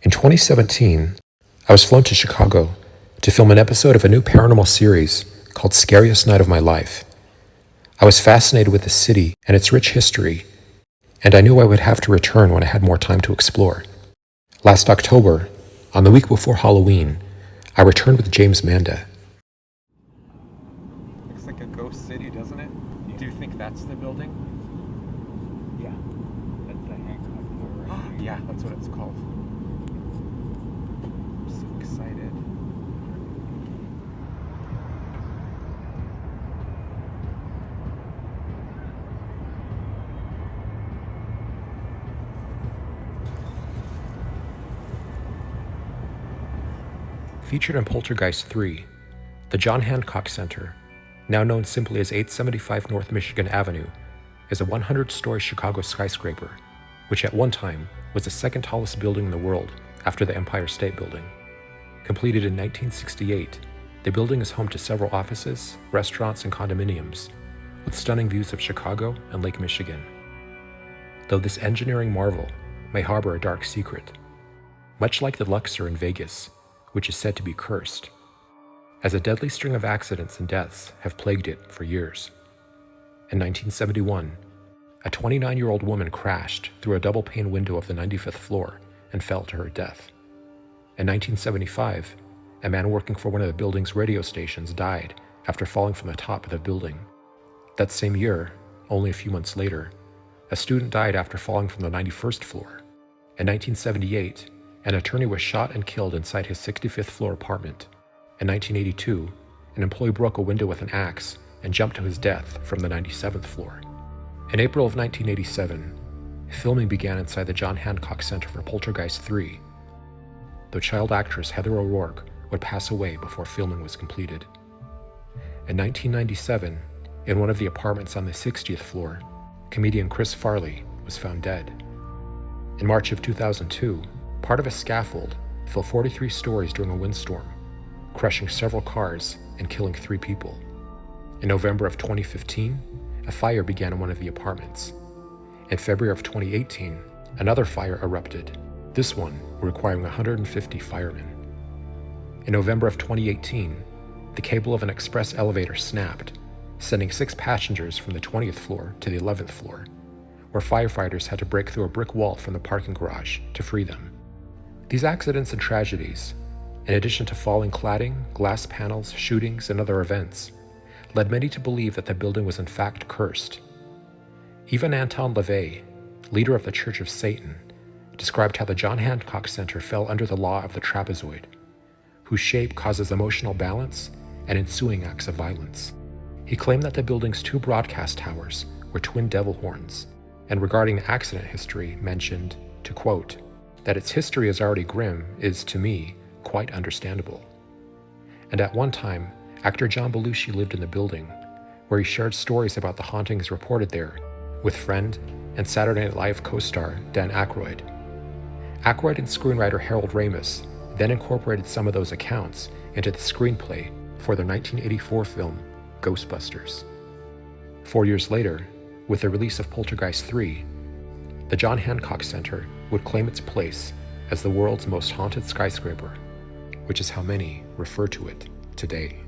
In 2017, I was flown to Chicago to film an episode of a new paranormal series called Scariest Night of My Life. I was fascinated with the city and its rich history, and I knew I would have to return when I had more time to explore. Last October, on the week before Halloween, I returned with James Manda. Looks like a ghost city, doesn't it? Yeah. Do you think that's the building? Yeah, that's the Hancock Tower. Yeah, that's what it's called. I'm so excited. Featured in Poltergeist III, the John Hancock Center, now known simply as 875 North Michigan Avenue, is a 100-story Chicago skyscraper, which at one time was the second tallest building in the world after the Empire State Building. Completed in 1968, the building is home to several offices, restaurants, and condominiums, with stunning views of Chicago and Lake Michigan. Though this engineering marvel may harbor a dark secret, much like the Luxor in Vegas, which is said to be cursed, as a deadly string of accidents and deaths have plagued it for years. In 1971, a 29-year-old woman crashed through a double-pane window of the 95th floor and fell to her death. In 1975, a man working for one of the building's radio stations died after falling from the top of the building. That same year, only a few months later, a student died after falling from the 91st floor. In 1978, an attorney was shot and killed inside his 65th floor apartment. In 1982, an employee broke a window with an axe and jumped to his death from the 97th floor. In April of 1987, filming began inside the John Hancock Center for Poltergeist III, though child actress Heather O'Rourke would pass away before filming was completed. In 1997, in one of the apartments on the 60th floor, comedian Chris Farley was found dead. In March of 2002, part of a scaffold fell 43 stories during a windstorm, crushing several cars and killing 3 people. In November of 2015, a fire began in one of the apartments. In February of 2018, another fire erupted, this one requiring 150 firemen. In November of 2018, the cable of an express elevator snapped, sending 6 passengers from the 20th floor to the 11th floor, where firefighters had to break through a brick wall from the parking garage to free them. These accidents and tragedies, in addition to falling cladding, glass panels, shootings, and other events, led many to believe that the building was in fact cursed. Even Anton LaVey, leader of the Church of Satan, described how the John Hancock Center fell under the law of the trapezoid, whose shape causes emotional balance and ensuing acts of violence. He claimed that the building's 2 broadcast towers were twin devil horns, and regarding the accident history mentioned, to quote, that its history is already grim is, to me, quite understandable. And at one time, actor John Belushi lived in the building, where he shared stories about the hauntings reported there with friend and Saturday Night Live co-star Dan Aykroyd. Aykroyd and screenwriter Harold Ramis then incorporated some of those accounts into the screenplay for their 1984 film, Ghostbusters. 4 years later, with the release of Poltergeist III, the John Hancock Center would claim its place as the world's most haunted skyscraper, which is how many refer to it today.